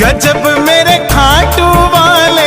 गजब मेरे खाटू वाले।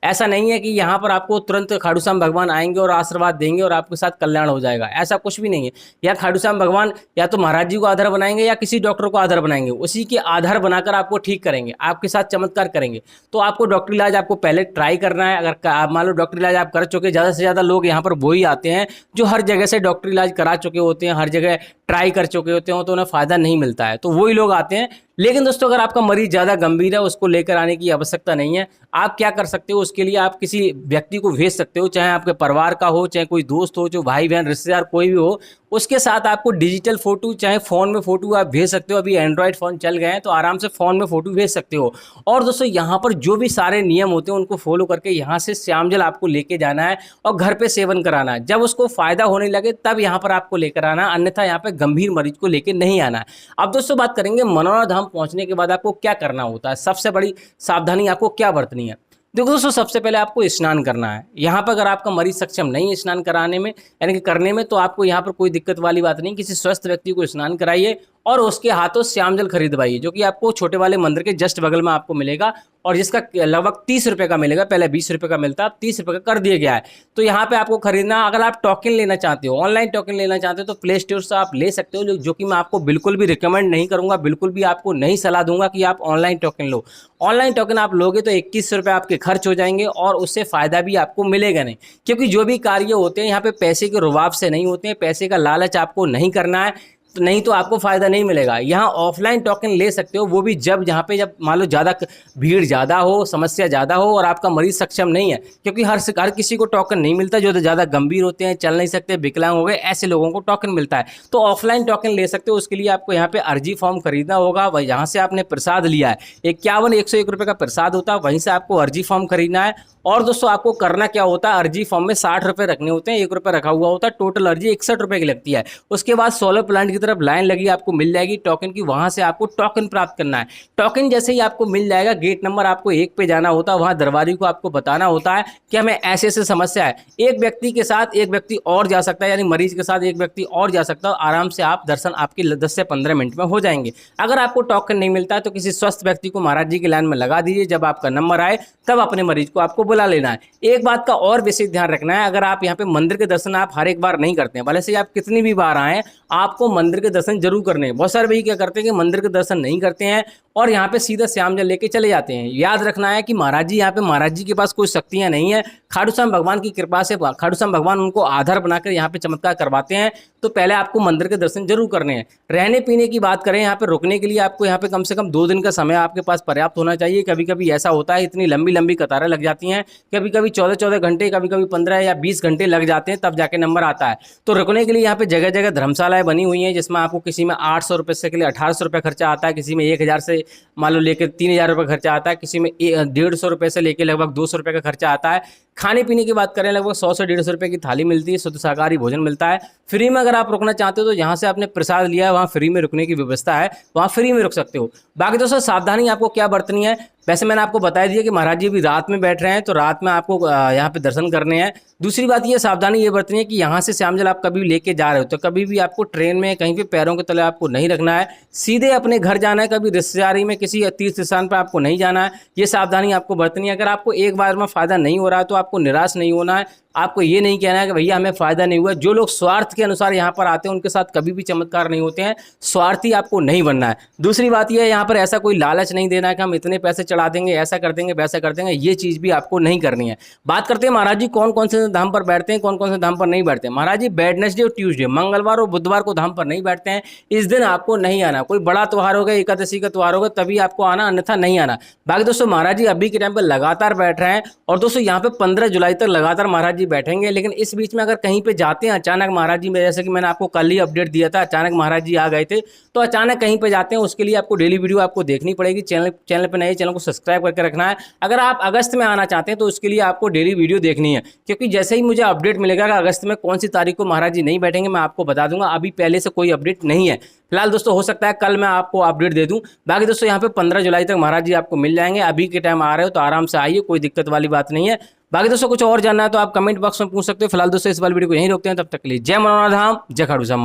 ऐसा नहीं है कि यहाँ पर आपको तुरंत खाटू श्याम भगवान आएंगे और आशीर्वाद देंगे और आपके साथ कल्याण हो जाएगा, ऐसा कुछ भी नहीं है। या खाटू श्याम भगवान या तो महाराज जी को आधार बनाएंगे या किसी डॉक्टर को आधार बनाएंगे, उसी के आधार बनाकर आपको ठीक करेंगे, आपके साथ चमत्कार करेंगे। तो आपको डॉक्टर इलाज आपको पहले ट्राई करना है। अगर आप मान लो डॉक्टर इलाज आप कर चुके, ज़्यादा से ज़्यादा लोग यहाँ पर वही आते हैं जो हर जगह से डॉक्टर इलाज करा चुके होते हैं, हर जगह ट्राई कर चुके होते हैं, तो उन्हें फ़ायदा नहीं मिलता है, तो वही लोग आते हैं। लेकिन दोस्तों अगर आपका मरीज ज़्यादा गंभीर है, उसको लेकर आने की आवश्यकता नहीं है। आप क्या कर सकते हो, उसके लिए आप किसी व्यक्ति को भेज सकते हो, चाहे आपके परिवार का हो, चाहे कोई दोस्त हो, जो भाई बहन रिश्तेदार कोई भी हो, उसके साथ आपको डिजिटल फोटो चाहे फ़ोन में फ़ोटो आप भेज सकते हो। अभी एंड्रॉयड फ़ोन चल गए हैं तो आराम से फ़ोन में फ़ोटो भेज सकते हो। और दोस्तों यहाँ पर जो भी सारे नियम होते हैं उनको फॉलो करके यहाँ से श्याम जल आपको लेके जाना है और घर पे सेवन कराना है। जब उसको फ़ायदा होने लगे तब यहाँ पर आपको लेकर आना, अन्यथा यहाँ पे गंभीर मरीज को लेकर नहीं आना है। अब दोस्तों बात करेंगे मनोरा धाम पहुँचने के बाद आपको क्या करना होता है, सबसे बड़ी सावधानी आपको क्या बरतनी है। देखो दोस्तों सबसे पहले आपको स्नान करना है। यहाँ पर अगर आपका मरीज सक्षम नहीं है स्नान कराने में यानी कि करने में, तो आपको यहाँ पर कोई दिक्कत वाली बात नहीं, किसी स्वस्थ व्यक्ति को स्नान कराइए और उसके हाथों श्याम जल खरीदवाइए, जो कि आपको छोटे वाले मंदिर के जस्ट बगल में आपको मिलेगा और जिसका लगभग 30 रुपये का मिलेगा। पहले 20 रुपये का मिलता है, अब 30 रुपये का कर दिया गया है। तो यहाँ पे आपको खरीदना, अगर आप टोकन लेना चाहते हो, ऑनलाइन टोकन लेना चाहते हो, तो प्ले स्टोर से आप ले सकते हो, जो कि मैं आपको बिल्कुल भी रिकमेंड नहीं करूँगा, बिल्कुल भी आपको नहीं सलाह दूंगा कि आप ऑनलाइन टोकन लो। ऑनलाइन टोकन आप लोगे तो 21 रुपये आपके खर्च हो जाएंगे और उससे फ़ायदा भी आपको मिलेगा नहीं, क्योंकि जो भी कार्य होते हैं यहाँ पे पैसे के रुबाब से नहीं होते हैं, पैसे का लालच आपको नहीं करना है, तो नहीं तो आपको फ़ायदा नहीं मिलेगा। यहाँ ऑफलाइन टोकन ले सकते हो, वो भी जब जब मान लो ज़्यादा भीड़ ज़्यादा हो, समस्या ज़्यादा हो और आपका मरीज सक्षम नहीं है, क्योंकि हर किसी को टोकन नहीं मिलता। जो ज़्यादा गंभीर होते हैं, चल नहीं सकते, विकलांग हो गए, ऐसे लोगों को टोकन मिलता है। तो ऑफलाइन टोकन ले सकते हो। उसके लिए आपको यहाँ पे अर्जी फॉर्म खरीदना होगा, वही यहाँ से आपने प्रसाद लिया है 51-101 रुपये का प्रसाद होता है, वहीं से आपको अर्जी फॉर्म खरीदना है। और दोस्तों आपको करना क्या होता है, अर्जी फॉर्म में 60 रुपये रखने होते हैं, 1 रुपये रखा हुआ होता है, टोटल अर्जी 61 रुपये की लगती है। उसके बाद सोलर प्लांट की तरफ लाइन लगी आपको मिल जाएगी टोकन की, वहां से आपको टोकन प्राप्त करना है। टोकन जैसे ही आपको मिल जाएगा, गेट नंबर आपको 1 पे जाना होता है, वहां दरबारी को आपको बताना होता है कि हमें ऐसे ऐसे समस्या है। एक व्यक्ति के साथ एक व्यक्ति और जा सकता है, यानी मरीज के साथ एक व्यक्ति और जा सकता है। आराम से आप दर्शन आपके 10 से 15 मिनट में हो जाएंगे। अगर आपको टोकन नहीं मिलता है तो किसी स्वस्थ व्यक्ति को महाराज जी की लाइन में लगा दीजिए, जब आपका नंबर आए तब अपने मरीज को आपको बुला लेना है। एक बात का और विशेष ध्यान रखना है, अगर आप यहाँ पे मंदिर के दर्शन आप हर एक बार नहीं करते हैं, भले से आप कितनी भी बार आए, आपको मंदिर के दर्शन जरूर करने हैं। बहुत सारे भाई क्या करते हैं कि मंदिर के दर्शन नहीं करते हैं और यहाँ पे सीधा श्याम जल लेके चले जाते हैं। याद रखना है कि महाराज जी यहाँ पे महाराज जी के पास कोई शक्तियाँ नहीं है, खाटू श्याम भगवान की कृपा से खाटू श्याम भगवान उनको आधार बनाकर यहाँ पे चमत्कार करवाते हैं। तो पहले आपको मंदिर के दर्शन जरूर करने हैं। रहने पीने की बात करें, यहाँ पे रुकने के लिए आपको यहाँ पे कम से कम 2 दिन का समय आपके पास पर्याप्त होना चाहिए। कभी कभी ऐसा होता है इतनी लंबी लंबी कतारें लग जाती हैं, कभी कभी 14-14 घंटे, कभी कभी 15 या 20 घंटे लग जाते हैं, तब जाके नंबर आता है। तो रुकने के लिए यहाँ पे जगह जगह धर्मशालाएं बनी हुई हैं, जिसमें आपको किसी में 800 रुपये से के लिए 1800 रुपये खर्चा आता है, किसी में 1000 से मान लो लेकर 3000 रुपये खर्चा आता है, किसी में 150 रुपये से लेकर लगभग 200 रुपये का खर्चा आता है। खाने पीने की बात करें, लगभग 100 से 150 रुपये की थाली मिलती है, शुद्ध शाकाहारी भोजन मिलता है। फ्री में अगर आप रुकना चाहते हो तो जहाँ से आपने प्रसाद लिया है वहाँ फ्री में रुकने की व्यवस्था है, वहाँ फ्री में रुक सकते हो। बाकी दोस्तों सावधानी आपको क्या बरतनी है, वैसे मैंने आपको बता दिया कि महाराज जी अभी रात में बैठ रहे हैं, तो रात में आपको यहाँ पे दर्शन करने हैं। दूसरी बात ये सावधानी ये बरतनी है कि यहाँ से श्याम जल आप कभी लेके जा रहे हो तो कभी भी आपको ट्रेन में कहीं भी पैरों के तले आपको नहीं रखना है, सीधे अपने घर जाना है। कभी रिश्तेदारी में किसी तीर्थ स्थान पर आपको नहीं जाना है, ये सावधानी आपको बरतनी है। अगर आपको एक बार में फ़ायदा नहीं हो रहा है तो आपको निराश नहीं होना है, आपको ये नहीं कहना है कि भैया हमें फ़ायदा नहीं हुआ। जो लोग स्वार्थ के अनुसार यहाँ पर आते हैं उनके साथ कभी भी चमत्कार नहीं होते हैं, स्वार्थी आपको नहीं बनना है। दूसरी बात यह है, यहाँ पर ऐसा कोई लालच नहीं देना है कि हम इतने पैसे चढ़ा देंगे, ऐसा कर देंगे, वैसा कर देंगे, ये चीज़ भी आपको नहीं करनी है। बात करते हैं महाराज जी कौन कौन से धाम पर बैठते हैं, कौन कौन से धाम पर नहीं बैठते हैं। महाराज जी वेडनेसडे और ट्यूसडे, मंगलवार और बुधवार को धाम पर नहीं बैठते हैं। इस दिन आपको नहीं आना, कोई बड़ा त्यौहार होगा, एकादशी का त्यौहार होगा तभी आपको आना, अन्यथा नहीं आना। बाकी दोस्तों महाराज जी अभी के टाइम पर लगातार बैठ रहे हैं और दोस्तों यहाँ पे 15 जुलाई तक लगातार महाराज जी बैठेंगे। लेकिन इस बीच में अगर कहीं पे जाते हैं अचानक महाराज जी में, जैसे कि मैंने आपको कल ही अपडेट दिया था, अचानक महाराज जी आ गए थे, तो अचानक कहीं पे जाते हैं उसके लिए आपको डेली वीडियो आपको देखनी पड़ेगी। चैनल पे नए, चैनल को सब्सक्राइब करके रखना है। अगर आप अगस्त में आना चाहते हैं तो उसके लिए आपको डेली वीडियो देखनी है, क्योंकि जैसे ही मुझे अपडेट मिलेगा कि अगस्त में कौन सी तारीख को महाराज जी नहीं बैठेंगे मैं आपको बता दूंगा। अभी पहले से कोई अपडेट नहीं है फिलहाल दोस्तों, हो सकता है कल मैं आपको अपडेट दे दूं। बाकी दोस्तों यहाँ पे 15 जुलाई तक महाराज जी आपको मिल जाएंगे। अभी के टाइम आ रहे हो तो आराम से आइए, कोई दिक्कत वाली बात नहीं है। बाकी दोस्तों कुछ और जानना है तो आप कमेंट बॉक्स में पूछ सकते हो। फिलहाल दोस्तों इस वाली वीडियो को यहीं रोकते हैं, तब तक के लिए जय मनोरा धाम, जय खाटू श्याम।